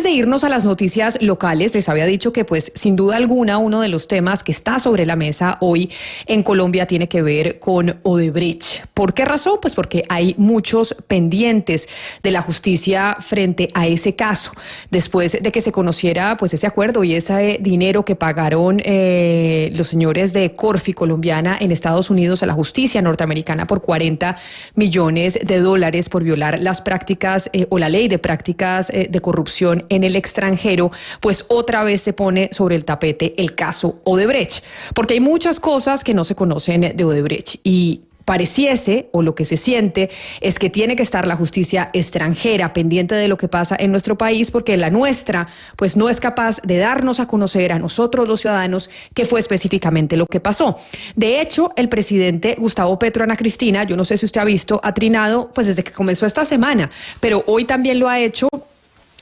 de irnos a las noticias locales, les había dicho que pues sin duda alguna uno de los temas que está sobre la mesa hoy en Colombia tiene que ver con Odebrecht. ¿Por qué razón? Pues porque hay muchos pendientes de la justicia frente a ese caso. Después de que se conociera pues ese acuerdo y ese dinero que pagaron los señores de Corfi Colombiana en Estados Unidos a la justicia norteamericana por $40 millones por violar las prácticas o la ley de prácticas de corrupción en el extranjero, pues otra vez se pone sobre el tapete el caso Odebrecht, porque hay muchas cosas que no se conocen de Odebrecht y pareciese, o lo que se siente, es que tiene que estar la justicia extranjera pendiente de lo que pasa en nuestro país, porque la nuestra, pues no es capaz de darnos a conocer a nosotros los ciudadanos qué fue específicamente lo que pasó. De hecho, el presidente Gustavo Petro, Ana Cristina, yo no sé si usted ha visto, ha trinado pues desde que comenzó esta semana, pero hoy también lo ha hecho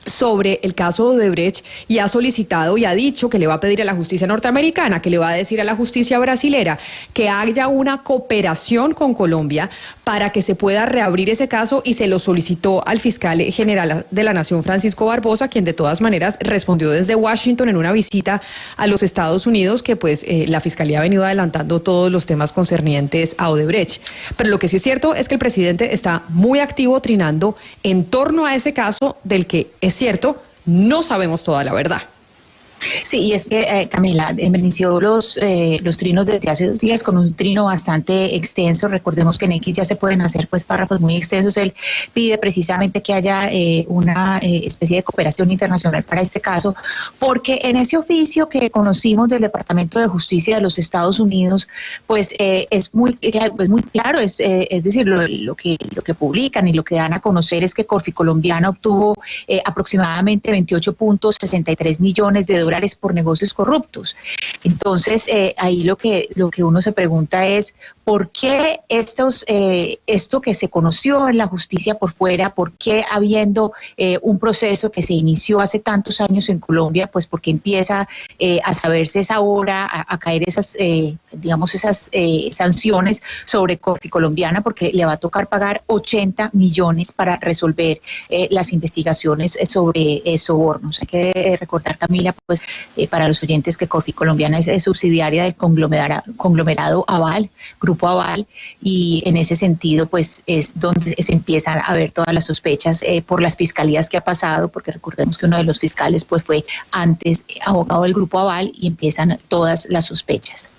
sobre el caso de Odebrecht y ha solicitado y ha dicho que le va a pedir a la justicia norteamericana, que le va a decir a la justicia brasilera que haya una cooperación con Colombia para que se pueda reabrir ese caso, y se lo solicitó al fiscal general de la Nación, Francisco Barbosa, quien de todas maneras respondió desde Washington en una visita a los Estados Unidos que pues la fiscalía ha venido adelantando todos los temas concernientes a Odebrecht. Pero lo que sí es cierto es que el presidente está muy activo trinando en torno a ese caso del que es cierto, no sabemos toda la verdad. Sí, y es que Camila inició los trinos desde hace 2 días con un trino bastante extenso. Recordemos que en X ya se pueden hacer pues párrafos muy extensos. Él pide precisamente que haya una especie de cooperación internacional para este caso, porque en ese oficio que conocimos del Departamento de Justicia de los Estados Unidos, pues es muy claro, es decir, lo que publican y lo que dan a conocer es que Corfi Colombiana obtuvo aproximadamente 28.63 millones de dólares por negocios corruptos. Entonces, ahí lo que uno se pregunta es ¿por qué esto que se conoció en la justicia por fuera, por qué habiendo un proceso que se inició hace tantos años en Colombia, pues porque empieza a saberse esa hora, a caer esas sanciones sobre Corfi Colombiana, porque le va a tocar pagar 80 millones para resolver las investigaciones sobre sobornos? Hay que recordar, Camila, pues para los oyentes, que Corfi Colombiana es subsidiaria del conglomerado Aval, Grupo Aval, y en ese sentido pues es donde se empiezan a ver todas las sospechas por las fiscalías que ha pasado, porque recordemos que uno de los fiscales pues fue antes abogado del Grupo Aval, y empiezan todas las sospechas.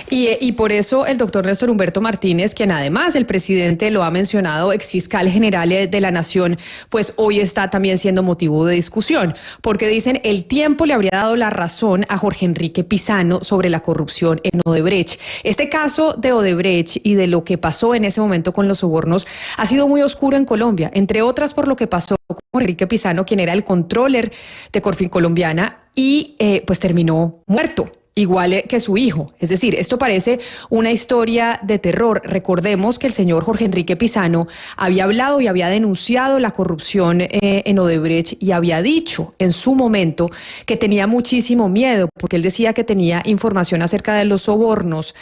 Y por eso el doctor Néstor Humberto Martínez, quien además el presidente lo ha mencionado, exfiscal general de la Nación, pues hoy está también siendo motivo de discusión, porque dicen el tiempo le habría dado la razón a Jorge Enrique Pizano sobre la corrupción en Odebrecht. Este caso de Odebrecht y de lo que pasó en ese momento con los sobornos ha sido muy oscuro en Colombia, entre otras por lo que pasó con Enrique Pizano, quien era el controller de Corfi Colombiana, y pues terminó muerto, igual que su hijo. Es decir, esto parece una historia de terror. Recordemos que el señor Jorge Enrique Pizano había hablado y había denunciado la corrupción en Odebrecht, y había dicho en su momento que tenía muchísimo miedo, porque él decía que tenía información acerca de los sobornos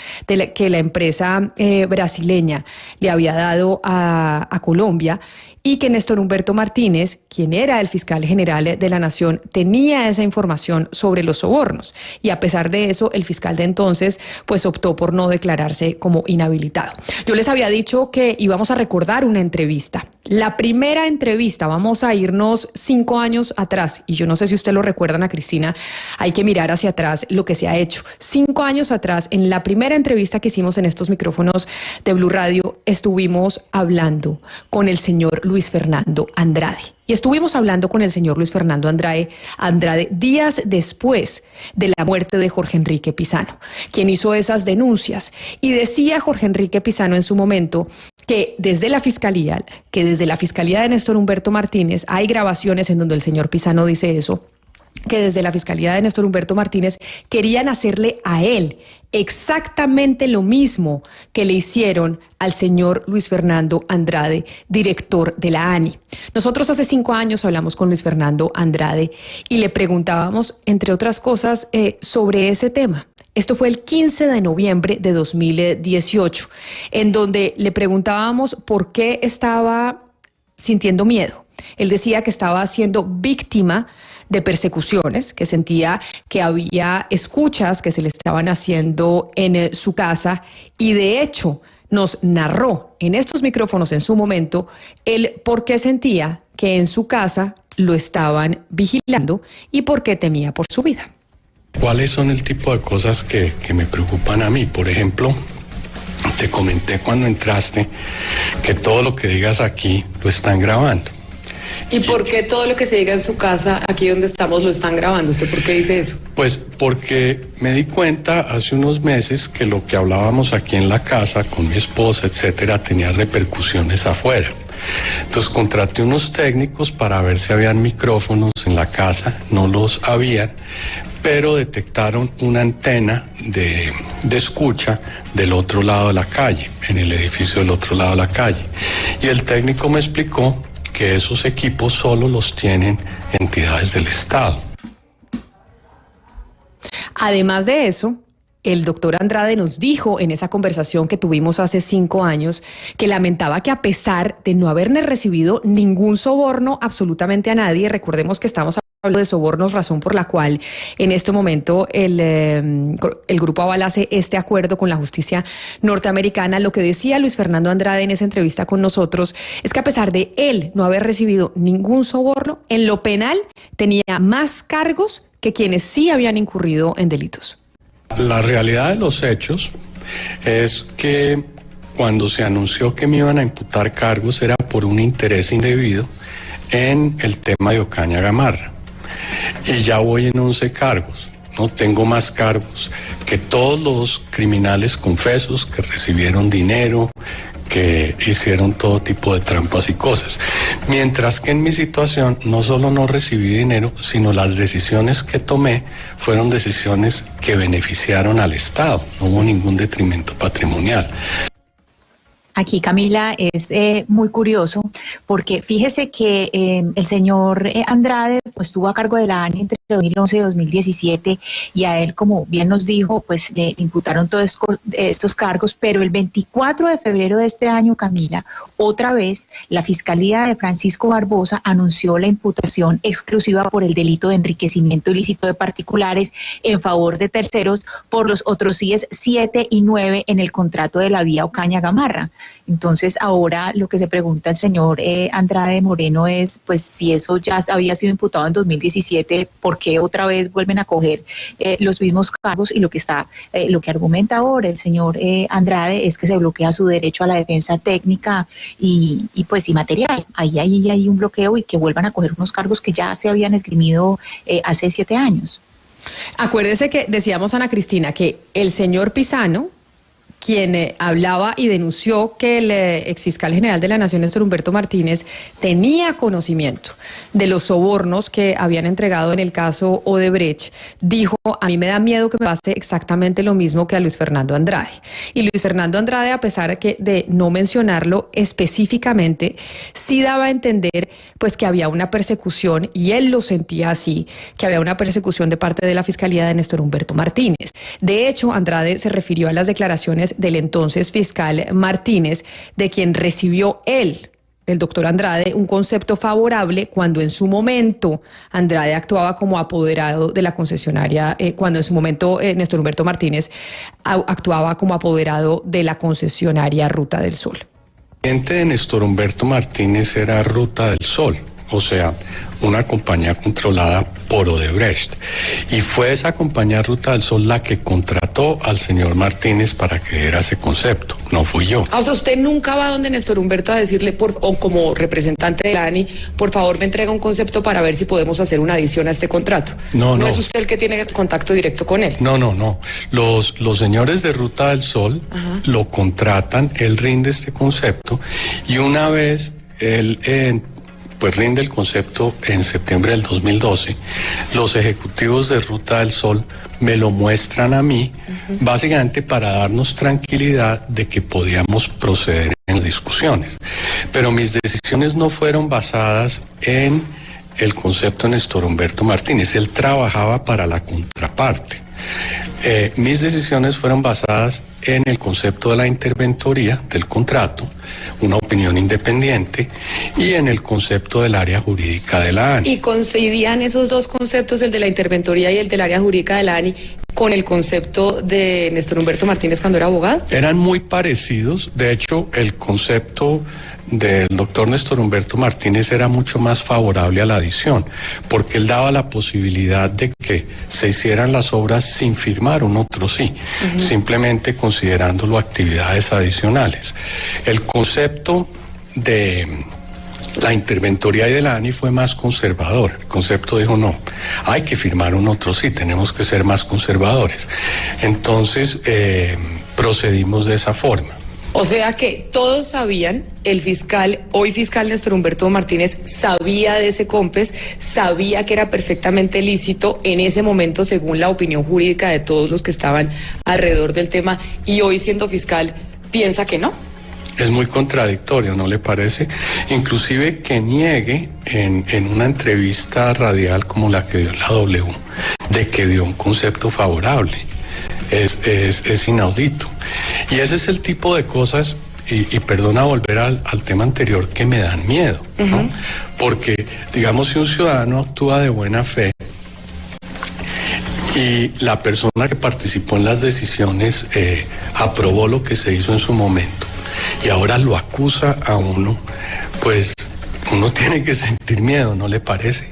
que la empresa brasileña le había dado a Colombia, y que Néstor Humberto Martínez, quien era el fiscal general de la Nación, tenía esa información sobre los sobornos. Y a pesar de eso, el fiscal de entonces pues optó por no declararse como inhabilitado. Yo les había dicho que íbamos a recordar una entrevista. La primera entrevista, vamos a irnos 5 años atrás, y yo no sé si usted lo recuerda, Ana Cristina, hay que mirar hacia atrás lo que se ha hecho. 5 años atrás, en la primera entrevista que hicimos en estos micrófonos de Blue Radio, estuvimos hablando con el señor Luis Fernando Andrade. Y estuvimos hablando con el señor Luis Fernando Andrade días después de la muerte de Jorge Enrique Pizano, quien hizo esas denuncias. Y decía Jorge Enrique Pizano en su momento que desde la fiscalía de Néstor Humberto Martínez hay grabaciones en donde el señor Pizano dice eso, que desde la fiscalía de Néstor Humberto Martínez querían hacerle a él exactamente lo mismo que le hicieron al señor Luis Fernando Andrade, director de la ANI. Nosotros hace 5 años hablamos con Luis Fernando Andrade y le preguntábamos, entre otras cosas, sobre ese tema. Esto fue el 15 de noviembre de 2018, en donde le preguntábamos por qué estaba sintiendo miedo. Él decía que estaba siendo víctima de persecuciones, que sentía que había escuchas que se le estaban haciendo en su casa y de hecho nos narró en estos micrófonos en su momento el por qué sentía que en su casa lo estaban vigilando y por qué temía por su vida. ¿Cuáles son el tipo de cosas que me preocupan a mí? Por ejemplo, te comenté cuando entraste que todo lo que digas aquí lo están grabando. ¿Y por qué todo lo que se diga en su casa, aquí donde estamos, lo están grabando? ¿Usted por qué dice eso? Pues porque me di cuenta hace unos meses que lo que hablábamos aquí en la casa con mi esposa, etcétera, tenía repercusiones afuera. Entonces contraté unos técnicos para ver si habían micrófonos en la casa, no los habían, pero detectaron una antena de escucha del otro lado de la calle, en el edificio del otro lado de la calle. Y el técnico me explicó que esos equipos solo los tienen entidades del Estado. Además de eso, el doctor Andrade nos dijo en esa conversación que tuvimos hace 5 años que lamentaba que a pesar de no haberle recibido ningún soborno absolutamente a nadie, recordemos que estamos hablando de sobornos, razón por la cual en este momento el Grupo Aval hace este acuerdo con la justicia norteamericana. Lo que decía Luis Fernando Andrade en esa entrevista con nosotros es que a pesar de él no haber recibido ningún soborno, en lo penal tenía más cargos que quienes sí habían incurrido en delitos. La realidad de los hechos es que cuando se anunció que me iban a imputar cargos era por un interés indebido en el tema de Ocaña Gamarra. Y ya voy en 11 cargos, ¿no? Tengo más cargos que todos los criminales confesos que recibieron dinero, que hicieron todo tipo de trampas y cosas. Mientras que en mi situación no solo no recibí dinero, sino las decisiones que tomé fueron decisiones que beneficiaron al Estado. No hubo ningún detrimento patrimonial. Aquí, Camila, es muy curioso porque fíjese que el señor Andrade pues estuvo a cargo de la ANI entre 2011 y 2017 y a él, como bien nos dijo, pues le imputaron todos estos cargos, pero el 24 de febrero de este año, Camila, otra vez la Fiscalía de Francisco Barbosa anunció la imputación exclusiva por el delito de enriquecimiento ilícito de particulares en favor de terceros por los otros CIEs 7 y 9 en el contrato de la vía Ocaña Gamarra. Entonces ahora lo que se pregunta el señor Andrade Moreno es, pues si eso ya había sido imputado en 2017, ¿por qué otra vez vuelven a coger los mismos cargos? Y lo que argumenta ahora el señor Andrade es que se bloquea su derecho a la defensa técnica y pues y material. Ahí hay un bloqueo y que vuelvan a coger unos cargos que ya se habían esgrimido hace 7 años. Acuérdese que decíamos, Ana Cristina, que el señor Pisano, quien hablaba y denunció que el exfiscal general de la Nación, Néstor Humberto Martínez, tenía conocimiento de los sobornos que habían entregado en el caso Odebrecht, dijo: a mí me da miedo que me pase exactamente lo mismo que a Luis Fernando Andrade. Y Luis Fernando Andrade, a pesar de no mencionarlo específicamente, sí daba a entender pues que había una persecución, y él lo sentía así, que había una persecución de parte de la Fiscalía de Néstor Humberto Martínez. De hecho, Andrade se refirió a las declaraciones del entonces fiscal Martínez, de quien recibió el doctor Andrade, un concepto favorable cuando en su momento Andrade actuaba como apoderado de la concesionaria, cuando en su momento Néstor Humberto Martínez actuaba como apoderado de la concesionaria Ruta del Sol. El cliente de Néstor Humberto Martínez era Ruta del Sol, o sea, una compañía controlada por Odebrecht. Y fue esa compañía Ruta del Sol la que contrató al señor Martínez para que diera ese concepto, no fui yo. O sea, usted nunca va donde Néstor Humberto a decirle, o como representante de la ANI, por favor me entrega un concepto para ver si podemos hacer una adición a este contrato. No es usted el que tiene contacto directo con él. No. Los señores de Ruta del Sol lo contratan, él rinde este concepto y una vez él pues rinde el concepto en septiembre del 2012, los ejecutivos de Ruta del Sol me lo muestran a mí, básicamente para darnos tranquilidad de que podíamos proceder en las discusiones. Pero mis decisiones no fueron basadas en el concepto de Néstor Humberto Martínez, él trabajaba para la contraparte. Mis decisiones fueron basadas en el concepto de la interventoría del contrato, una opinión independiente, y en el concepto del área jurídica de la ANI. ¿Y coincidían esos dos conceptos, el de la interventoría y el del área jurídica de la ANI, con el concepto de Néstor Humberto Martínez cuando era abogado? Eran muy parecidos. De hecho, el concepto del doctor Néstor Humberto Martínez era mucho más favorable a la adición, porque él daba la posibilidad de que se hicieran las obras sin firmar un otro sí, simplemente considerándolo actividades adicionales. El concepto de la interventoría y de la ANI fue más conservador. El concepto dijo, no, hay que firmar un otro sí, tenemos que ser más conservadores. Entonces, procedimos de esa forma. O sea que todos sabían, el fiscal, hoy fiscal Néstor Humberto Martínez, sabía de ese COMPES, sabía que era perfectamente lícito en ese momento según la opinión jurídica de todos los que estaban alrededor del tema, y hoy siendo fiscal piensa que no. Es muy contradictorio, ¿no le parece? Inclusive que niegue en una entrevista radial como la que dio en la W, de que dio un concepto favorable. Es inaudito. Y ese es el tipo de cosas, y perdona volver al tema anterior, que me dan miedo, ¿no? Porque, digamos, si un ciudadano actúa de buena fe y la persona que participó en las decisiones aprobó lo que se hizo en su momento y ahora lo acusa a uno, pues uno tiene que sentir miedo, ¿no le parece?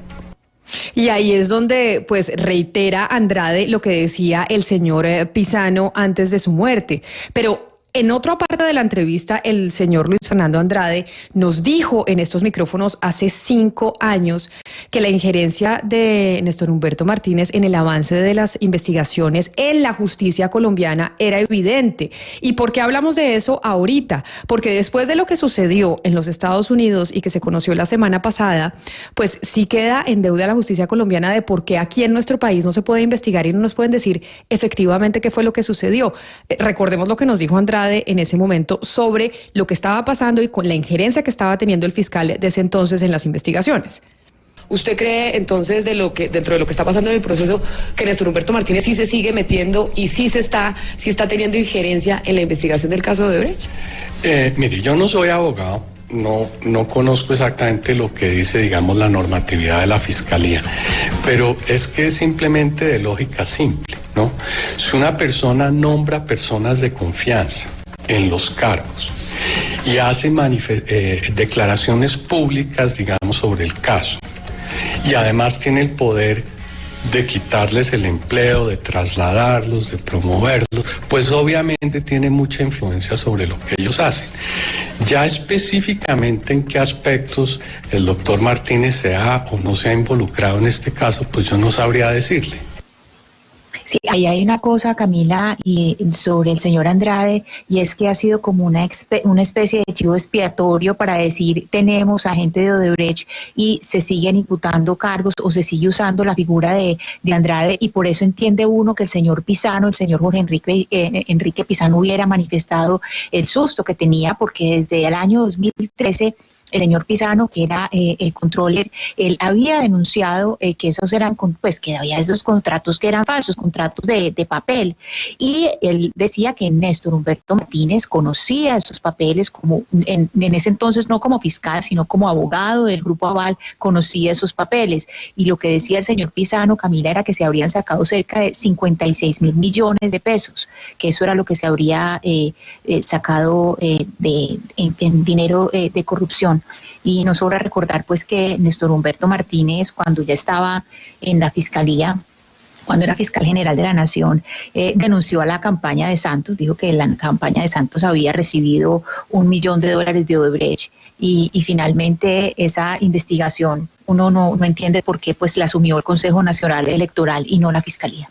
Y ahí es donde pues reitera Andrade lo que decía el señor Pisano antes de su muerte. Pero en otra parte de la entrevista, el señor Luis Fernando Andrade nos dijo en estos micrófonos hace 5 años que la injerencia de Néstor Humberto Martínez en el avance de las investigaciones en la justicia colombiana era evidente. ¿Y por qué hablamos de eso ahorita? Porque después de lo que sucedió en los Estados Unidos y que se conoció la semana pasada, pues sí queda en deuda la justicia colombiana de por qué aquí en nuestro país no se puede investigar y no nos pueden decir efectivamente qué fue lo que sucedió. Recordemos lo que nos dijo Andrade en ese momento sobre lo que estaba pasando y con la injerencia que estaba teniendo el fiscal de ese entonces en las investigaciones. ¿Usted cree entonces dentro de lo que está pasando en el proceso, que Néstor Humberto Martínez sí se sigue metiendo y sí está teniendo injerencia en la investigación del caso de Odebrecht? Mire, yo no soy abogado, no conozco exactamente lo que dice, digamos, la normatividad de la Fiscalía, pero es que es simplemente de lógica simple, ¿no? Si una persona nombra personas de confianza en los cargos y hace declaraciones públicas, digamos, sobre el caso, y además tiene el poder de quitarles el empleo, de trasladarlos, de promoverlos, pues obviamente tiene mucha influencia sobre lo que ellos hacen. Ya específicamente en qué aspectos el doctor Martínez se ha o no se ha involucrado en este caso, pues yo no sabría decirle. Sí, ahí hay una cosa, Camila, y sobre el señor Andrade, y es que ha sido como una especie de chivo expiatorio para decir tenemos a gente de Odebrecht y se siguen imputando cargos o se sigue usando la figura de Andrade, y por eso entiende uno que el señor Pisano, el señor Jorge Enrique Pisano hubiera manifestado el susto que tenía, porque desde el año 2013 el señor Pisano, que era el controller, él había denunciado que esos eran, pues que había esos contratos que eran falsos, contratos de papel, y él decía que Néstor Humberto Martínez conocía esos papeles como en ese entonces no como fiscal, sino como abogado del Grupo Aval, conocía esos papeles, y lo que decía el señor Pisano, Camila, era que se habrían sacado cerca de 56.000 millones de pesos, que eso era lo que se habría sacado en dinero de corrupción. Y nos sobra recordar pues que Néstor Humberto Martínez, cuando ya estaba en la Fiscalía, cuando era fiscal general de la Nación, denunció a la campaña de Santos, dijo que la campaña de Santos había recibido $1 millón de Odebrecht, y finalmente esa investigación uno no entiende por qué pues la asumió el Consejo Nacional Electoral y no la Fiscalía.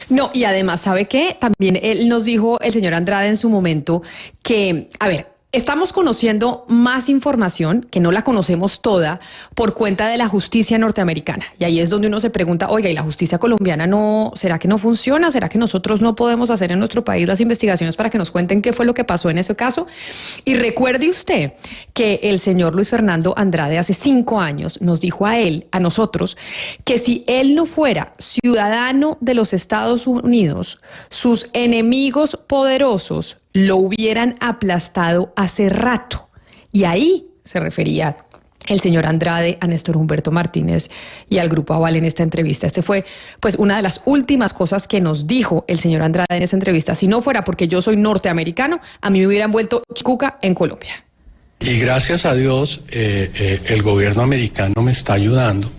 No, y además, ¿sabe qué? También él nos dijo, el señor Andrade en su momento, que, a ver, Estamos conociendo más información, que no la conocemos toda, por cuenta de la justicia norteamericana. Y ahí es donde uno se pregunta, oiga, ¿y la justicia colombiana será que no funciona? ¿Será que nosotros no podemos hacer en nuestro país las investigaciones para que nos cuenten qué fue lo que pasó en ese caso? Y recuerde usted que el señor Luis Fernando Andrade hace 5 años nos dijo a nosotros, que si él no fuera ciudadano de los Estados Unidos, sus enemigos poderosos lo hubieran aplastado hace rato. Y ahí se refería el señor Andrade a Néstor Humberto Martínez y al Grupo Aval en esta entrevista. Este fue pues una de las últimas cosas que nos dijo el señor Andrade en esa entrevista. Si no fuera porque yo soy norteamericano, a mí me hubieran vuelto chicuca en Colombia. Y gracias a Dios el gobierno americano me está ayudando,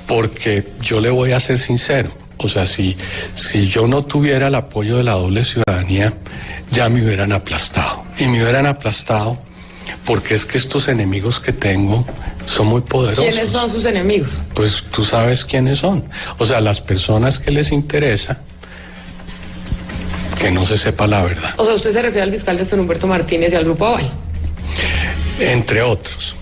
porque yo le voy a ser sincero. O sea, si yo no tuviera el apoyo de la doble ciudadanía, ya me hubieran aplastado. Y me hubieran aplastado porque es que estos enemigos que tengo son muy poderosos. ¿Quiénes son sus enemigos? Pues tú sabes quiénes son. O sea, las personas que les interesa que no se sepa la verdad. O sea, usted se refiere al fiscal Néstor Humberto Martínez y al Grupo Aval. Entre otros.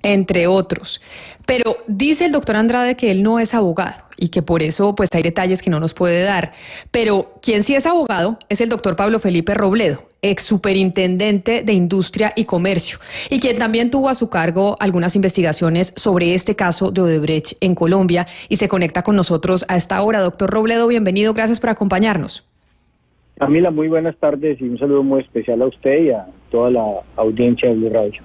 Entre otros. Pero dice el doctor Andrade que él no es abogado y que por eso pues hay detalles que no nos puede dar. Pero quien sí es abogado es el doctor Pablo Felipe Robledo, ex superintendente de Industria y Comercio, y quien también tuvo a su cargo algunas investigaciones sobre este caso de Odebrecht en Colombia, y se conecta con nosotros a esta hora. Doctor Robledo, bienvenido, gracias por acompañarnos. Camila, muy buenas tardes y un saludo muy especial a usted y a toda la audiencia de Blue Radio.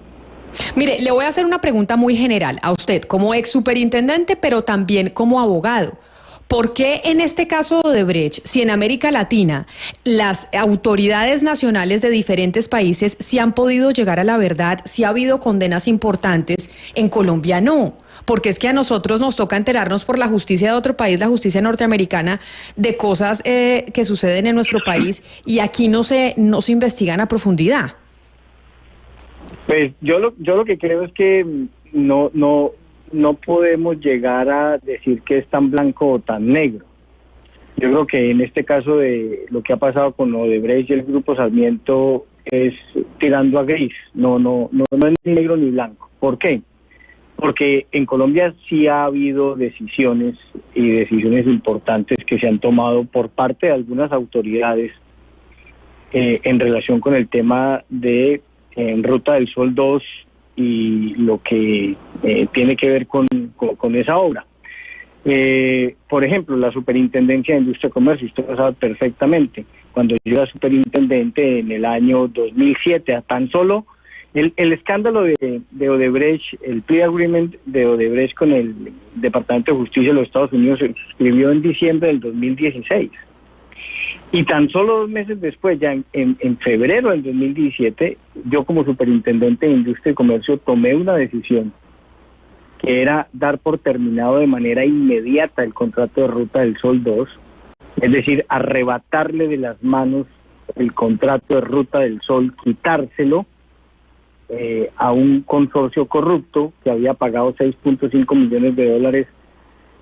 Mire, le voy a hacer una pregunta muy general a usted, como ex superintendente, pero también como abogado. ¿Por qué en este caso de Odebrecht, si en América Latina las autoridades nacionales de diferentes países sí han podido llegar a la verdad, sí ha habido condenas importantes, en Colombia no? Porque es que a nosotros nos toca enterarnos por la justicia de otro país, la justicia norteamericana, de cosas que suceden en nuestro país, y aquí no se investigan a profundidad. Pues yo lo que creo es que no podemos llegar a decir que es tan blanco o tan negro. Yo creo que en este caso de lo que ha pasado con Odebrecht y el Grupo Sarmiento es tirando a gris, no es ni negro ni blanco. ¿Por qué? Porque en Colombia sí ha habido decisiones importantes que se han tomado por parte de algunas autoridades en relación con el tema de Ruta del Sol 2 y lo que tiene que ver con esa obra. Por ejemplo, la Superintendencia de Industria y Comercio, usted lo sabe perfectamente, cuando yo era superintendente en el año 2007, a tan solo el escándalo de Odebrecht, el plea agreement de Odebrecht con el Departamento de Justicia de los Estados Unidos se suscribió en diciembre del 2016. Y tan solo 2 meses después, ya en febrero del 2017, yo como superintendente de Industria y Comercio tomé una decisión que era dar por terminado de manera inmediata el contrato de Ruta del Sol 2, es decir, arrebatarle de las manos el contrato de Ruta del Sol, quitárselo a un consorcio corrupto que había pagado $6.5 millones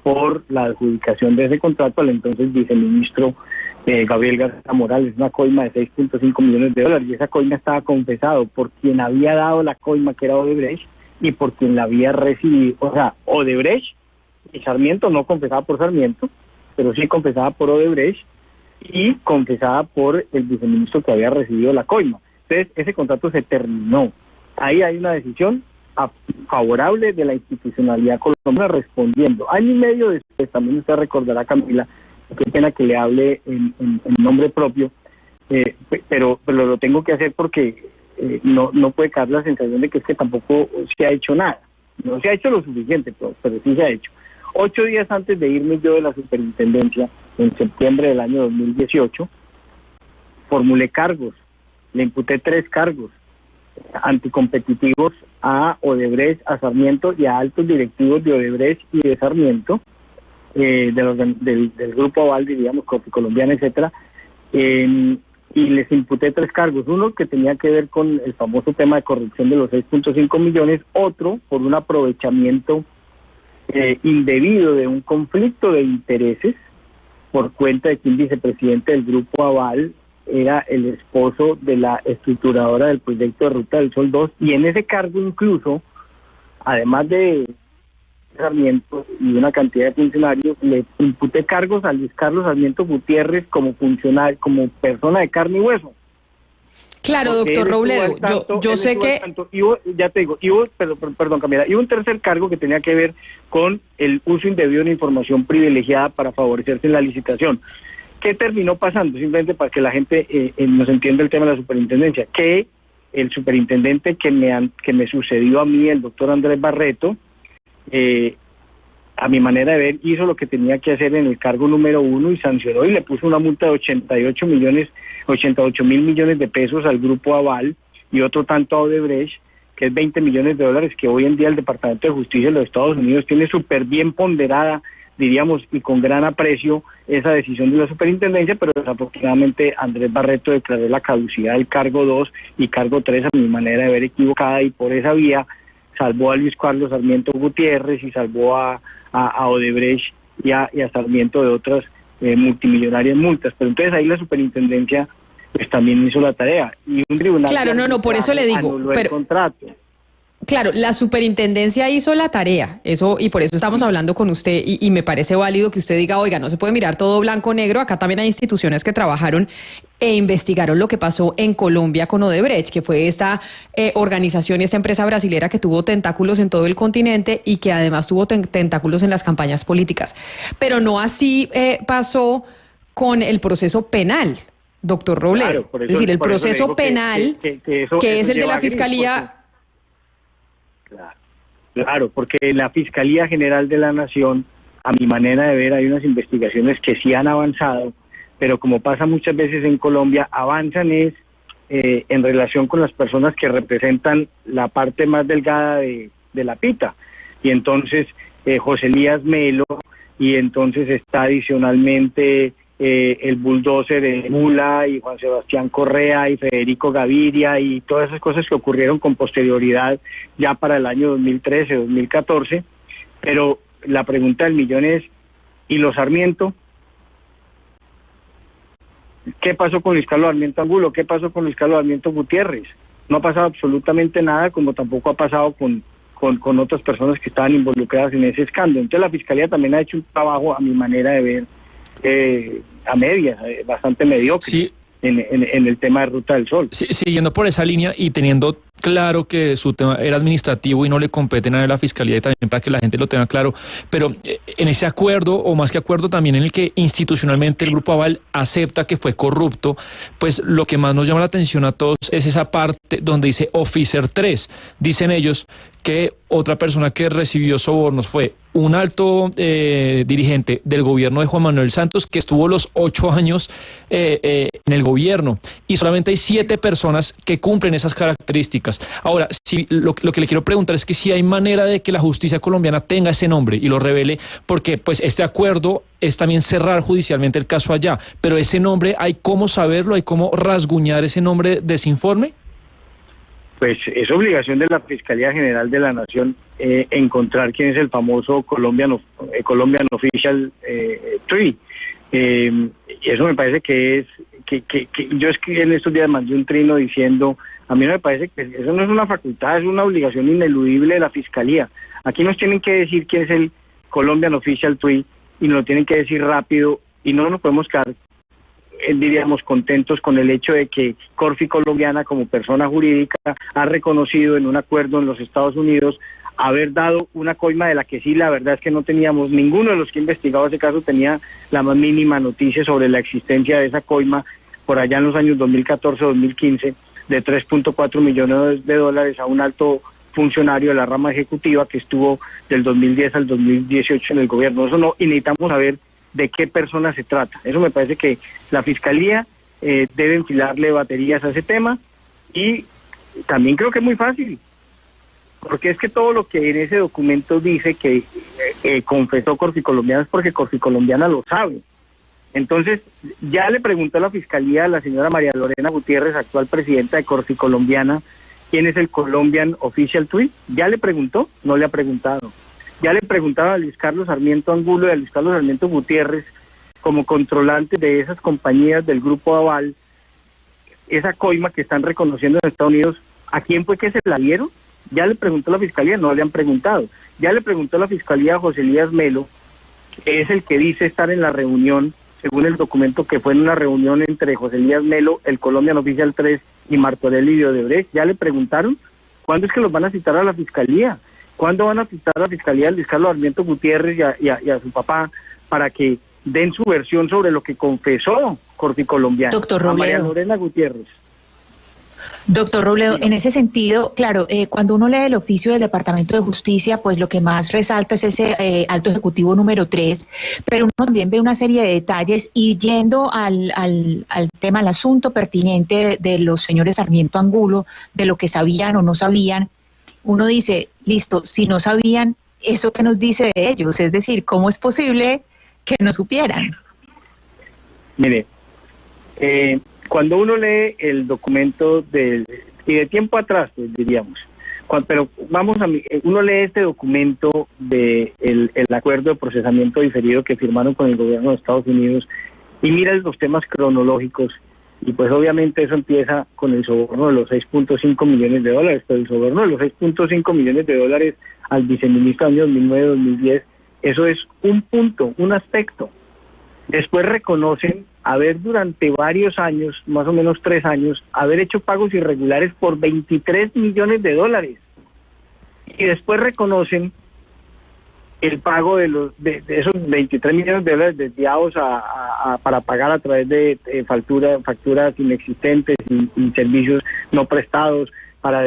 por la adjudicación de ese contrato al entonces viceministro Gabriel García Morales, una coima de $6.5 millones, y esa coima estaba confesado por quien había dado la coima, que era Odebrecht, y por quien la había recibido. O sea, Odebrecht y Sarmiento, no confesada por Sarmiento, pero sí confesada por Odebrecht y confesada por el viceministro que había recibido la coima. Entonces, ese contrato se terminó. Ahí hay una decisión favorable de la institucionalidad colombiana respondiendo. Año y medio después, también usted recordará, Camila, qué pena que le hable en nombre propio, pero lo tengo que hacer porque no puede caer la sensación de que es que tampoco se ha hecho nada. No se ha hecho lo suficiente, pero sí se ha hecho. 8 días antes de irme yo de la superintendencia, en septiembre del año 2018, formulé cargos, le imputé 3 cargos anticompetitivos a Odebrecht, a Sarmiento y a altos directivos de Odebrecht y de Sarmiento, del Grupo Aval, diríamos, Colombiana, etcétera, y les imputé 3 cargos. Uno que tenía que ver con el famoso tema de corrupción de los 6.5 millones, otro por un aprovechamiento indebido de un conflicto de intereses por cuenta de que un vicepresidente del Grupo Aval era el esposo de la estructuradora del proyecto de Ruta del Sol 2, y en ese cargo incluso, además de Sarmiento y una cantidad de funcionarios, le imputé cargos a Luis Carlos Sarmiento Gutiérrez como funcionario, como persona de carne y hueso. Claro, Porque doctor Robledo, yo sé que... Ya te digo, perdón Camila, y un tercer cargo que tenía que ver con el uso indebido de información privilegiada para favorecerse en la licitación. ¿Qué terminó pasando? Simplemente para que la gente nos entienda el tema de la superintendencia, que el superintendente que me sucedió a mí, el doctor Andrés Barreto, a mi manera de ver, hizo lo que tenía que hacer en el cargo número 1 y sancionó y le puso una multa de 88 mil millones de pesos al Grupo Aval y otro tanto a Odebrecht, que es 20 millones de dólares, que hoy en día el Departamento de Justicia de los Estados Unidos tiene súper bien ponderada, diríamos, y con gran aprecio esa decisión de la superintendencia, pero desafortunadamente Andrés Barreto declaró la caducidad del cargo 2 y cargo 3 a mi manera de ver equivocada, y por esa vía salvó a Luis Carlos Sarmiento Gutiérrez y salvó a Odebrecht y a Sarmiento de otras multimillonarias multas. Pero entonces ahí la superintendencia pues también hizo la tarea, y un tribunal... Claro, no, por eso le digo, anuló el contrato. Claro, la superintendencia hizo la tarea, eso, y por eso estamos hablando con usted, y me parece válido que usted diga, oiga, no se puede mirar todo blanco o negro. Acá también hay instituciones que trabajaron e investigaron lo que pasó en Colombia con Odebrecht, que fue esta organización y esta empresa brasilera que tuvo tentáculos en todo el continente y que además tuvo tentáculos en las campañas políticas. Pero no así pasó con el proceso penal, doctor Robledo. Claro, es decir, el proceso penal, que es el de la Fiscalía... Claro, porque en la Fiscalía General de la Nación, a mi manera de ver, hay unas investigaciones que sí han avanzado, pero como pasa muchas veces en Colombia, avanzan en relación con las personas que representan la parte más delgada de la pita. Y entonces José Elías Melo, y entonces está adicionalmente el bulldozer de Mula y Juan Sebastián Correa y Federico Gaviria y todas esas cosas que ocurrieron con posterioridad ya para el año 2013, 2014, pero la pregunta del millón es, ¿y los Sarmiento? ¿Qué pasó con Luis Carlos Sarmiento Angulo? ¿Qué pasó con Luis Carlos Sarmiento Gutiérrez? No ha pasado absolutamente nada, como tampoco ha pasado con otras personas que estaban involucradas en ese escándalo. Entonces la Fiscalía también ha hecho un trabajo, a mi manera de ver, a medias, bastante mediocre, sí, en el tema de Ruta del Sol. Sí, siguiendo por esa línea y teniendo claro que su tema era administrativo y no le competen a la Fiscalía, y también para que la gente lo tenga claro, pero en ese acuerdo, o más que acuerdo, también en el que institucionalmente el Grupo Aval acepta que fue corrupto, pues lo que más nos llama la atención a todos es esa parte donde dice Officer 3. Dicen ellos que otra persona que recibió sobornos fue un alto dirigente del gobierno de Juan Manuel Santos, que estuvo los 8 años en el gobierno, y solamente hay 7 personas que cumplen esas características. Ahora, si, lo que le quiero preguntar es que si hay manera de que la justicia colombiana tenga ese nombre y lo revele, porque pues este acuerdo es también cerrar judicialmente el caso allá, pero ese nombre, ¿hay cómo saberlo? ¿Hay cómo rasguñar ese nombre de ese informe? Pues es obligación de la Fiscalía General de la Nación encontrar quién es el famoso Colombian Official Tree. Y eso me parece que es que yo escribí en estos días, mandé un trino diciendo, a mí no me parece que eso no es una facultad, es una obligación ineludible de la Fiscalía. Aquí nos tienen que decir quién es el Colombian Official Tree y nos lo tienen que decir rápido, y no nos podemos quedar diríamos contentos con el hecho de que Corfi Colombiana como persona jurídica ha reconocido en un acuerdo en los Estados Unidos haber dado una coima de la que sí, la verdad es que no teníamos, ninguno de los que investigaba ese caso tenía la más mínima noticia sobre la existencia de esa coima por allá en los años 2014-2015 de 3.4 millones de dólares a un alto funcionario de la rama ejecutiva que estuvo del 2010 al 2018 en el gobierno. Eso no, y necesitamos saber de qué persona se trata. Eso me parece que la Fiscalía debe enfilarle baterías a ese tema, y también creo que es muy fácil, porque es que todo lo que en ese documento dice que confesó Corfi Colombiana es porque Corfi Colombiana lo sabe. Entonces, ya le preguntó a la Fiscalía a la señora María Lorena Gutiérrez, actual presidenta de Corfi Colombiana, quién es el Colombian Official Tree. Ya le preguntó, no le ha preguntado. Ya le preguntaba a Luis Carlos Sarmiento Angulo y a Luis Carlos Sarmiento Gutiérrez, como controlantes de esas compañías del Grupo Aval, esa coima que están reconociendo en Estados Unidos, ¿a quién fue que se la dieron? Ya le preguntó la Fiscalía, no le han preguntado. Ya le preguntó la Fiscalía a José Elías Melo, que es el que dice estar en la reunión, según el documento, que fue en una reunión entre José Elías Melo, el Colombian Official 3 y Martorelli de Odebrecht. Ya le preguntaron, ¿cuándo es que los van a citar a la Fiscalía? ¿Cuándo van a citar a la Fiscalía a Luis Carlos Sarmiento Gutiérrez y a su papá para que den su versión sobre lo que confesó Corticolombiano? Doctor a María Robledo. Lorena Gutiérrez. Doctor Robledo, en ese sentido, claro, cuando uno lee el oficio del Departamento de Justicia, pues lo que más resalta es ese alto ejecutivo número 3, pero uno también ve una serie de detalles y yendo al tema, al asunto pertinente de los señores Sarmiento Angulo, de lo que sabían o no sabían, uno dice, listo, si no sabían, ¿eso qué nos dice de ellos? Es decir, ¿cómo es posible que no supieran? Mire, cuando uno lee el documento y de tiempo atrás, pues, diríamos, pero uno lee este documento de el acuerdo de procesamiento diferido que firmaron con el gobierno de Estados Unidos y mira los temas cronológicos y pues obviamente eso empieza con el soborno de los 6.5 millones de dólares, pero el soborno de los 6.5 millones de dólares al viceministro año 2009-2010, eso es un punto, un aspecto. Después reconocen haber durante varios años, más o menos 3 años, haber hecho pagos irregulares por 23 millones de dólares. Y después reconocen el pago de esos 23 millones de dólares desviados para pagar a través de facturas inexistentes y servicios no prestados para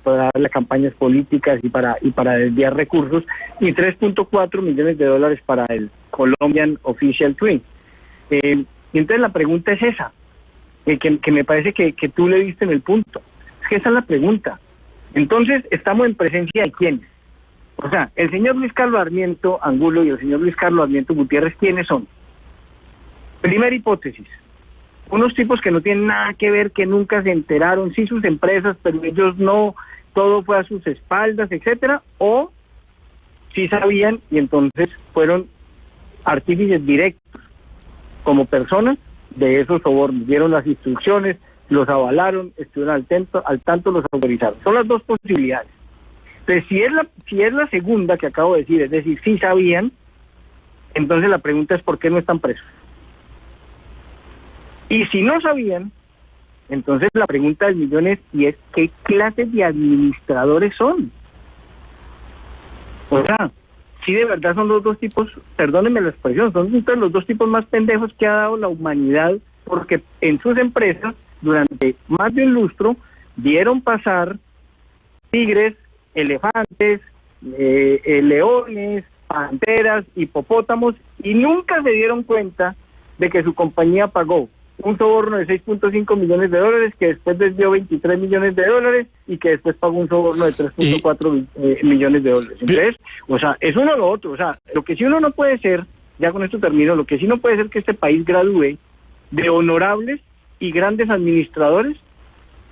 darle campañas políticas y para desviar recursos, y 3.4 millones de dólares para el Colombian Official Twin. Y entonces la pregunta es esa, que me parece que tú le diste en el punto. Es que esa es la pregunta. Entonces, estamos en presencia de ¿quiénes? O sea, el señor Luis Carlos Sarmiento Angulo y el señor Luis Carlos Sarmiento Gutiérrez, ¿quiénes son? Primera hipótesis, unos tipos que no tienen nada que ver, que nunca se enteraron, sí sus empresas, pero ellos no, todo fue a sus espaldas, etcétera, o sí sabían y entonces fueron artífices directos como personas de esos sobornos, dieron las instrucciones, los avalaron, estuvieron al tanto, los autorizaron. Son las dos posibilidades. Entonces, si es la segunda que acabo de decir, es decir, sí sabían, entonces la pregunta es ¿por qué no están presos? Y si no sabían, entonces la pregunta del millón es ¿qué clase de administradores son? O sea, si de verdad son los dos tipos, perdónenme la expresión, son los dos tipos más pendejos que ha dado la humanidad, porque en sus empresas, durante más de un lustro, vieron pasar tigres, elefantes, leones, panteras, hipopótamos, y nunca se dieron cuenta de que su compañía pagó un soborno de 6.5 millones de dólares, que después desvió 23 millones de dólares y que después pagó un soborno de 3.4 millones de dólares. Entonces, o sea, es uno o lo otro. O sea, lo que sí uno no puede ser, ya con esto termino, lo que sí no puede ser que este país gradúe de honorables y grandes administradores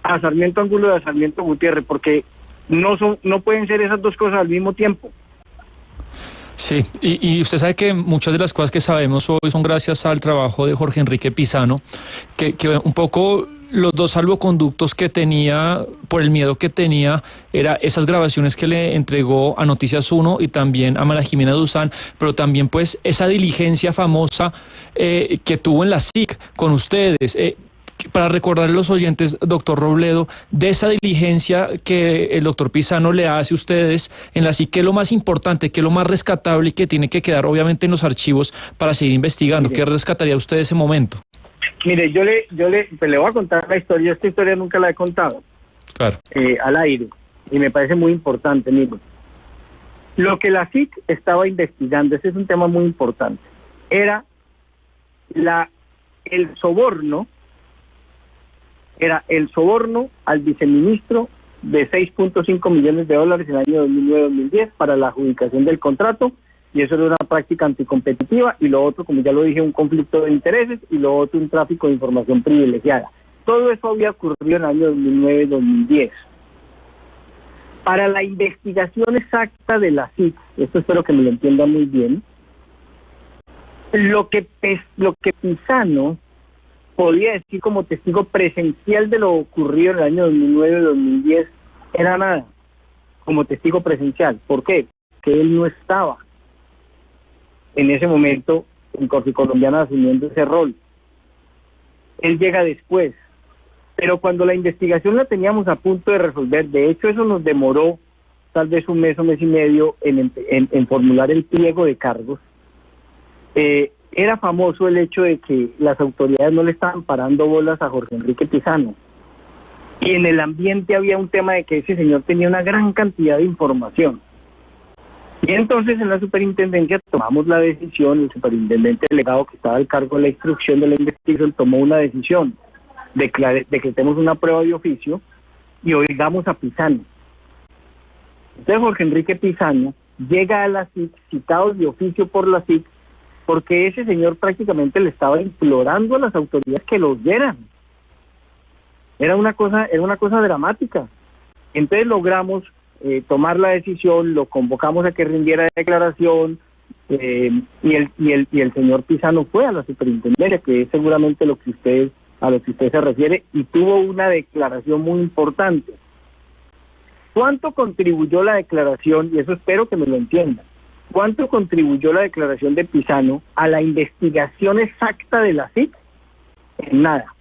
a Sarmiento Angulo y a Sarmiento Gutiérrez, porque no pueden ser esas dos cosas al mismo tiempo. Sí, y usted sabe que muchas de las cosas que sabemos hoy son gracias al trabajo de Jorge Enrique Pizano, que un poco los dos salvoconductos que tenía, por el miedo que tenía, era esas grabaciones que le entregó a Noticias 1 y también a María Jimena Duzán, pero también pues esa diligencia famosa que tuvo en la SIC con ustedes. Para recordar a los oyentes, doctor Robledo, de esa diligencia que el doctor Pizano le hace a ustedes en la SIC, ¿qué es lo más importante, qué es lo más rescatable y que tiene que quedar obviamente en los archivos para seguir investigando? Mire, ¿qué rescataría usted de ese momento? Mire, yo le voy a contar la historia. Esta historia nunca la he contado. Claro. Al aire, y me parece muy importante. Mire, lo que la SIC estaba investigando, ese es un tema muy importante, era el soborno al viceministro de 6.5 millones de dólares en el año 2009-2010 para la adjudicación del contrato, y eso era una práctica anticompetitiva, y lo otro, como ya lo dije, un conflicto de intereses, y lo otro, un tráfico de información privilegiada. Todo eso había ocurrido en el año 2009-2010. Para la investigación exacta de la SIC, esto espero que me lo entienda muy bien, lo que Pizano podía decir como testigo presencial de lo ocurrido en el año 2009-2010, era nada, como testigo presencial. ¿Por qué? Que él no estaba en ese momento en Corte Colombiana asumiendo ese rol. Él llega después, pero cuando la investigación la teníamos a punto de resolver, de hecho eso nos demoró tal vez un mes o mes y medio en formular el pliego de cargos, era famoso el hecho de que las autoridades no le estaban parando bolas a Jorge Enrique Pizano. Y en el ambiente había un tema de que ese señor tenía una gran cantidad de información. Y entonces en la superintendencia tomamos la decisión, el superintendente delegado que estaba al cargo de la instrucción de la investigación tomó una decisión, decretemos una prueba de oficio y oigamos a Pizano. Entonces Jorge Enrique Pizano llega a la SIC, citado de oficio por la SIC, porque ese señor prácticamente le estaba implorando a las autoridades que lo oyeran. Era una cosa dramática. Entonces logramos tomar la decisión, lo convocamos a que rindiera declaración, y el señor Pizano fue a la superintendencia, que es seguramente a lo que usted se refiere, y tuvo una declaración muy importante. ¿Cuánto contribuyó la declaración? Y eso espero que me lo entiendan. ¿Cuánto contribuyó la declaración de Pizano a la investigación exacta de la SIC? En nada.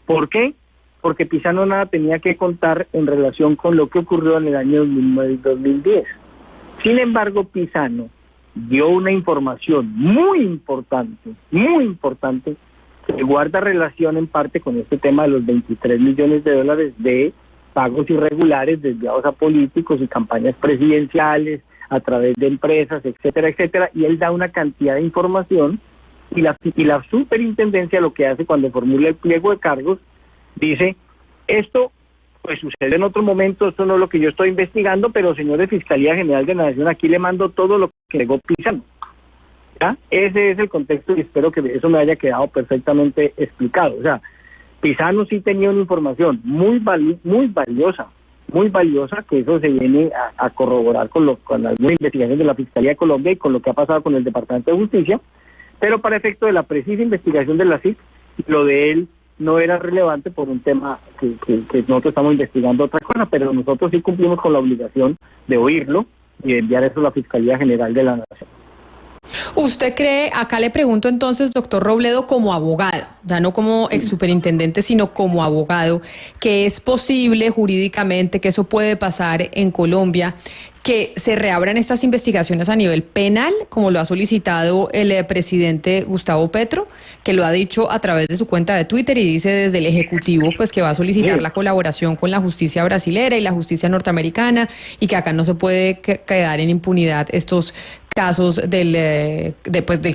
¿Por qué? Porque Pizano nada tenía que contar en relación con lo que ocurrió en el año 2009 y 2010. Sin embargo, Pizano dio una información muy importante, que guarda relación en parte con este tema de los 23 millones de dólares de pagos irregulares desviados a políticos y campañas presidenciales, a través de empresas, etcétera, etcétera, y él da una cantidad de información, y la superintendencia lo que hace cuando formula el pliego de cargos, dice, esto pues sucede en otro momento, esto no es lo que yo estoy investigando, pero señor de Fiscalía General de la Nación, aquí le mando todo lo que negó Pizano. ¿Ya? Ese es el contexto y espero que eso me haya quedado perfectamente explicado. O sea, Pizano sí tenía una información muy valiosa, que eso se viene a corroborar con alguna investigación de la Fiscalía de Colombia y con lo que ha pasado con el Departamento de Justicia, pero para efecto de la precisa investigación de la SIC, lo de él no era relevante por un tema que nosotros estamos investigando otra cosa, pero nosotros sí cumplimos con la obligación de oírlo y de enviar eso a la Fiscalía General de la Nación. ¿Usted cree, acá le pregunto entonces, doctor Robledo, como abogado, ya no como exsuperintendente, sino como abogado, que es posible jurídicamente, que eso puede pasar en Colombia, que se reabran estas investigaciones a nivel penal, como lo ha solicitado el presidente Gustavo Petro, que lo ha dicho a través de su cuenta de Twitter y dice desde el Ejecutivo pues que va a solicitar la colaboración con la justicia brasilera y la justicia norteamericana y que acá no se puede quedar en impunidad estos casos del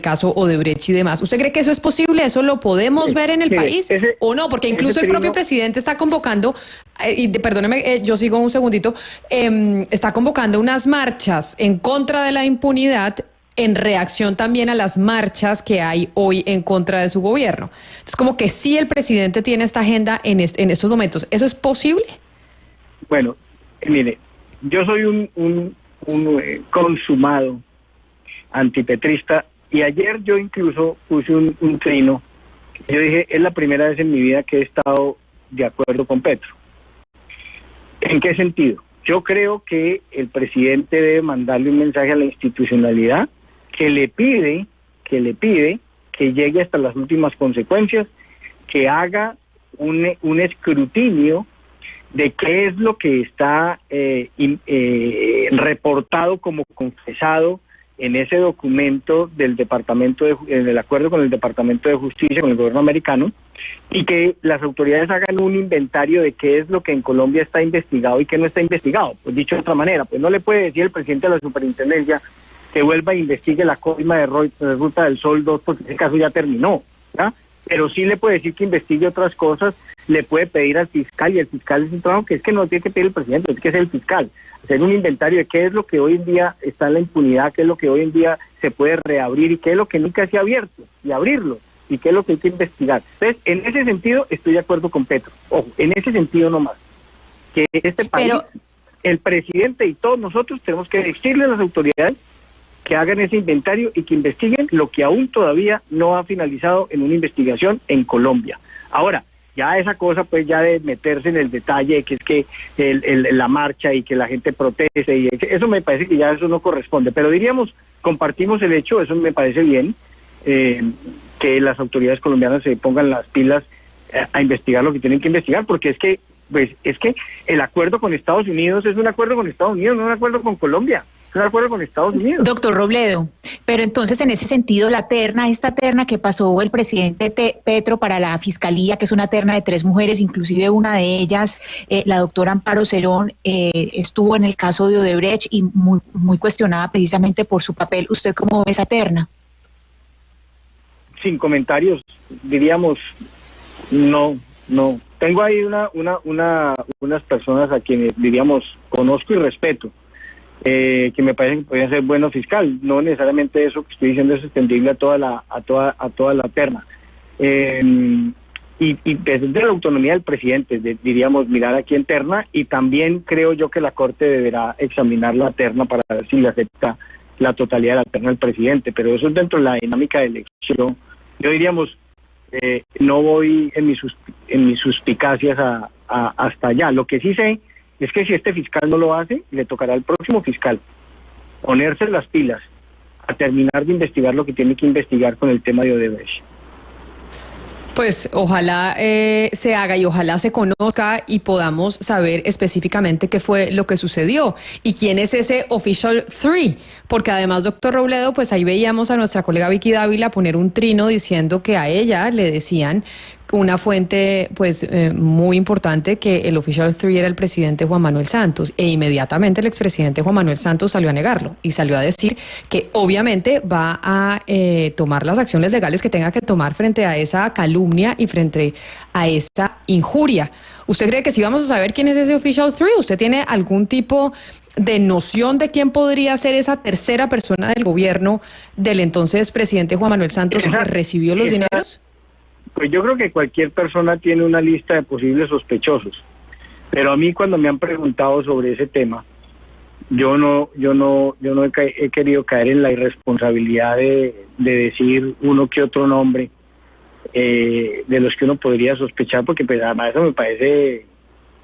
caso Odebrecht y demás? ¿Usted cree que eso es posible? ¿Eso lo podemos ver en el país o no? Porque incluso el propio presidente está convocando, perdóneme, yo sigo un segundito, está convocando unas marchas en contra de la impunidad en reacción también a las marchas que hay hoy en contra de su gobierno. Entonces, como que sí el presidente tiene esta agenda en estos momentos. ¿Eso es posible? Bueno, mire, yo soy un consumado antipetrista, y ayer yo incluso puse un trino. Yo dije, es la primera vez en mi vida que he estado de acuerdo con Petro. ¿En qué sentido? Yo creo que el presidente debe mandarle un mensaje a la institucionalidad que le pide que llegue hasta las últimas consecuencias, que haga un escrutinio de qué es lo que está reportado como confesado en ese documento del en el acuerdo con el Departamento de Justicia, con el gobierno americano, y que las autoridades hagan un inventario de qué es lo que en Colombia está investigado y qué no está investigado. Pues dicho de otra manera, pues no le puede decir el presidente de la superintendencia que vuelva e investigue la coima de Ruta del Sol 2 porque ese caso ya terminó, ¿ya? Pero sí le puede decir que investigue otras cosas, le puede pedir al fiscal, y el fiscal es un trabajo que es que no tiene que pedir el presidente, tiene que ser el fiscal, hacer un inventario de qué es lo que hoy en día está en la impunidad, qué es lo que hoy en día se puede reabrir y qué es lo que nunca se ha abierto, y abrirlo, y qué es lo que hay que investigar. Entonces, en ese sentido estoy de acuerdo con Petro, ojo, en ese sentido nomás, que este país, el presidente y todos nosotros tenemos que decirle a las autoridades que hagan ese inventario y que investiguen lo que aún todavía no ha finalizado en una investigación en Colombia. Ahora, ya esa cosa pues ya de meterse en el detalle, que es que la marcha y que la gente proteste, y eso me parece que ya eso no corresponde, pero diríamos, compartimos el hecho, eso me parece bien, que las autoridades colombianas se pongan las pilas a investigar lo que tienen que investigar, porque es que el acuerdo con Estados Unidos es un acuerdo con Estados Unidos, no un acuerdo con Colombia. De acuerdo con Estados Unidos. Doctor Robledo, pero entonces en ese sentido esta terna que pasó el presidente Petro para la Fiscalía, que es una terna de 3 mujeres, inclusive una de ellas, la doctora Amparo Cerón, estuvo en el caso de Odebrecht y muy cuestionada precisamente por su papel. ¿Usted cómo ve esa terna? Sin comentarios, diríamos, no. Tengo ahí unas personas a quienes, diríamos, conozco y respeto. Que me parece que podrían ser buenos fiscal, no necesariamente eso que estoy diciendo es extendible a toda la terna. Y desde la autonomía del presidente, diríamos, mirar aquí en terna, y también creo yo que la Corte deberá examinar la terna para ver si le acepta la totalidad de la terna del presidente, pero eso es dentro de la dinámica de elección. Yo diríamos, no voy en mis suspicacias hasta allá. Lo que sí sé es que si este fiscal no lo hace, le tocará al próximo fiscal ponerse las pilas a terminar de investigar lo que tiene que investigar con el tema de Odebrecht. Pues ojalá se haga y ojalá se conozca y podamos saber específicamente qué fue lo que sucedió y quién es ese Official 3, porque además, doctor Robledo, pues ahí veíamos a nuestra colega Vicky Dávila poner un trino diciendo que a ella le decían una fuente pues muy importante que el Official 3 era el presidente Juan Manuel Santos, e inmediatamente el expresidente Juan Manuel Santos salió a negarlo y salió a decir que obviamente va a tomar las acciones legales que tenga que tomar frente a esa calumnia y frente a esa injuria. ¿Usted cree que sí vamos a saber quién es ese Official 3? ¿Usted tiene algún tipo de noción de quién podría ser esa tercera persona del gobierno del entonces presidente Juan Manuel Santos que recibió los dineros? Pues yo creo que cualquier persona tiene una lista de posibles sospechosos, pero a mí cuando me han preguntado sobre ese tema, yo no he querido caer en la irresponsabilidad de decir uno que otro nombre de los que uno podría sospechar, porque pues además eso me parece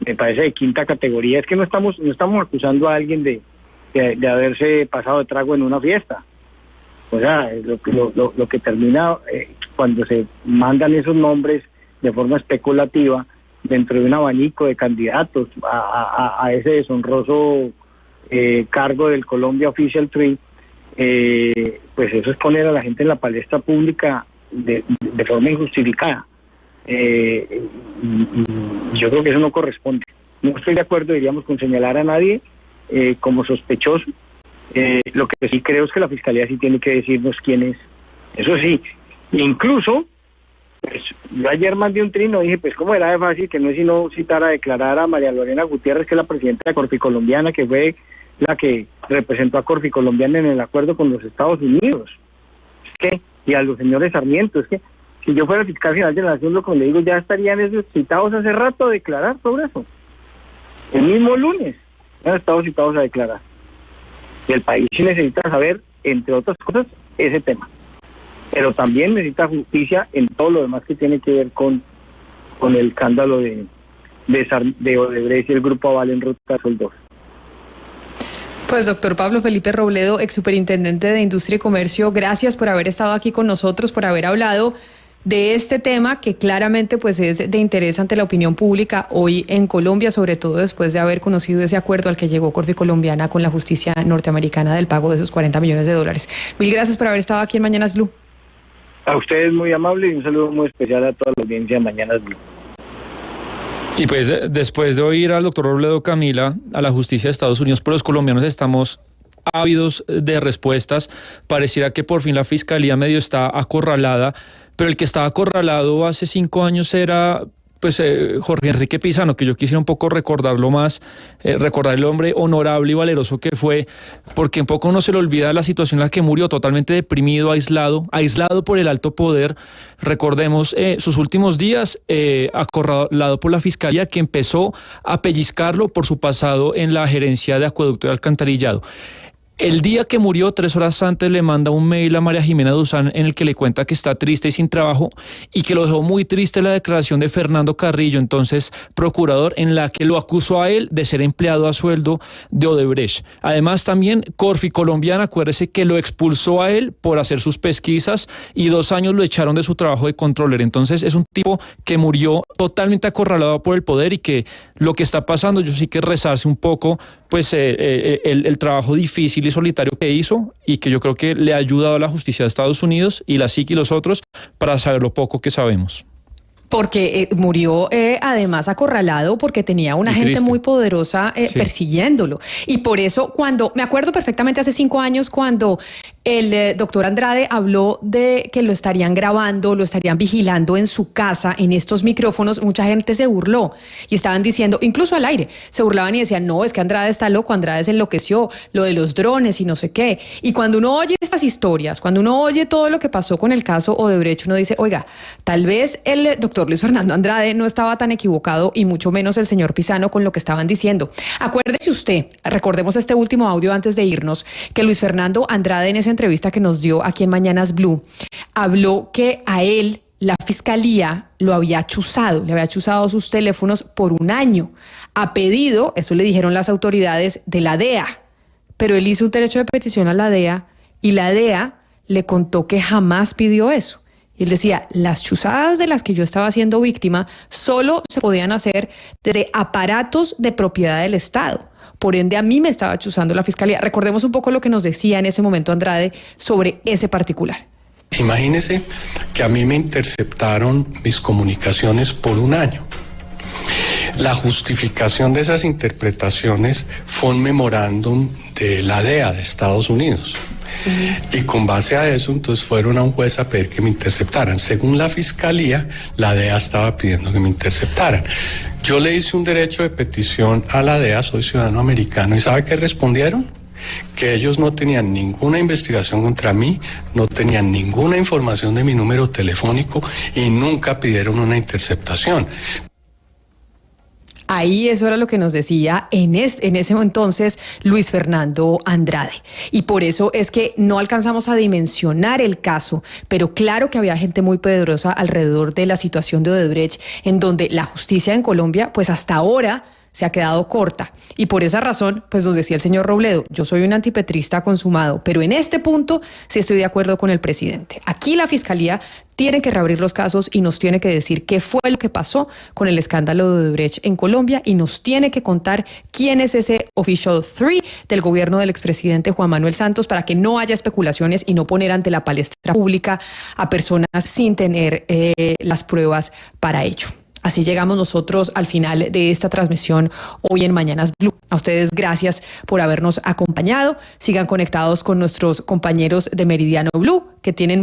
de quinta categoría. Es que no estamos acusando a alguien de haberse pasado de trago en una fiesta. O sea, lo que termina cuando se mandan esos nombres de forma especulativa dentro de un abanico de candidatos a ese deshonroso cargo del Colombia Official 3, pues eso es poner a la gente en la palestra pública de forma injustificada. Yo creo que eso no corresponde. No estoy de acuerdo, diríamos, con señalar a nadie como sospechoso. Lo que sí creo es que la Fiscalía sí tiene que decirnos quién es. Eso sí, incluso, pues yo ayer mandé un trino, dije, pues cómo era de fácil que no es sino citar a declarar a María Lorena Gutiérrez, que es la presidenta de Corficolombiana, que fue la que representó a Corficolombiana en el acuerdo con los Estados Unidos. Y a los señores Sarmiento, es que si yo fuera fiscal general de la Nación, lo que le digo, ya estarían esos citados hace rato a declarar sobre eso. El mismo lunes han estado citados a declarar. Y el país necesita saber, entre otras cosas, ese tema. Pero también necesita justicia en todo lo demás que tiene que ver con el escándalo de Odebrecht y el Grupo Aval en Ruta Sol 2. Pues doctor Pablo Felipe Robledo, ex superintendente de Industria y Comercio, gracias por haber estado aquí con nosotros, por haber hablado de este tema que claramente pues es de interés ante la opinión pública hoy en Colombia, sobre todo después de haber conocido ese acuerdo al que llegó Corficolombiana con la justicia norteamericana del pago de esos $40 millones. Mil gracias por haber estado aquí en Mañanas Blue. A ustedes muy amables y un saludo muy especial a toda la audiencia de Mañanas Blue. Y pues después de oír al doctor Robledo, Camila, a la justicia de Estados Unidos, por los colombianos estamos ávidos de respuestas. Pareciera que por fin la fiscalía medio está acorralada, pero el que estaba acorralado hace 5 años era pues Jorge Enrique Pizano, que yo quisiera un poco recordarlo más, recordar el hombre honorable y valeroso que fue, porque un poco no se le olvida la situación en la que murió, totalmente deprimido, aislado por el alto poder. Recordemos sus últimos días, acorralado por la fiscalía, que empezó a pellizcarlo por su pasado en la gerencia de acueducto y alcantarillado. El día que murió, 3 horas antes, le manda un mail a María Jimena Duzán en el que le cuenta que está triste y sin trabajo y que lo dejó muy triste la declaración de Fernando Carrillo, entonces procurador, en la que lo acusó a él de ser empleado a sueldo de Odebrecht. Además, también Corfi Colombiana, acuérdese que lo expulsó a él por hacer sus pesquisas y 2 años lo echaron de su trabajo de controller. Entonces, es un tipo que murió totalmente acorralado por el poder y que lo que está pasando, yo sí que rezarse un poco, pues el trabajo difícil y solitario que hizo y que yo creo que le ha ayudado a la justicia de Estados Unidos y la SIC y los otros para saber lo poco que sabemos. Porque murió además acorralado porque tenía una gente muy poderosa persiguiéndolo. Y por eso me acuerdo perfectamente hace 5 años cuando el doctor Andrade habló de que lo estarían grabando, lo estarían vigilando en su casa, en estos micrófonos, mucha gente se burló y estaban diciendo, incluso al aire, se burlaban y decían, no, es que Andrade está loco, Andrade se enloqueció, lo de los drones y no sé qué. Y cuando uno oye estas historias, cuando uno oye todo lo que pasó con el caso Odebrecht, uno dice, oiga, tal vez el doctor Luis Fernando Andrade no estaba tan equivocado y mucho menos el señor Pisano con lo que estaban diciendo. Acuérdese usted, recordemos este último audio antes de irnos, que Luis Fernando Andrade en esa entrevista que nos dio aquí en Mañanas Blue, habló que a él la fiscalía lo había chuzado, le había chuzado sus teléfonos por 1 año, a pedido, eso le dijeron las autoridades de la DEA, pero él hizo un derecho de petición a la DEA y la DEA le contó que jamás pidió eso. Y él decía, las chuzadas de las que yo estaba siendo víctima solo se podían hacer desde aparatos de propiedad del Estado. Por ende, a mí me estaba chuzando la fiscalía. Recordemos un poco lo que nos decía en ese momento Andrade sobre ese particular. Imagínese que a mí me interceptaron mis comunicaciones por 1 año. La justificación de esas interpretaciones fue un memorándum de la DEA de Estados Unidos. Y con base a eso, entonces fueron a un juez a pedir que me interceptaran. Según la fiscalía, la DEA estaba pidiendo que me interceptaran. Yo le hice un derecho de petición a la DEA, soy ciudadano americano, ¿y sabe qué respondieron? Que ellos no tenían ninguna investigación contra mí, no tenían ninguna información de mi número telefónico y nunca pidieron una interceptación. Ahí eso era lo que nos decía en ese entonces Luis Fernando Andrade. Y por eso es que no alcanzamos a dimensionar el caso, pero claro que había gente muy poderosa alrededor de la situación de Odebrecht, en donde la justicia en Colombia, pues hasta ahora se ha quedado corta. Y por esa razón, pues nos decía el señor Robledo, yo soy un antipetrista consumado, pero en este punto sí estoy de acuerdo con el presidente. Aquí la Fiscalía tiene que reabrir los casos y nos tiene que decir qué fue lo que pasó con el escándalo de Odebrecht en Colombia y nos tiene que contar quién es ese Official 3 del gobierno del expresidente Juan Manuel Santos para que no haya especulaciones y no poner ante la palestra pública a personas sin tener las pruebas para ello. Así llegamos nosotros al final de esta transmisión hoy en Mañanas Blue. A ustedes gracias por habernos acompañado. Sigan conectados con nuestros compañeros de Meridiano Blue, que tienen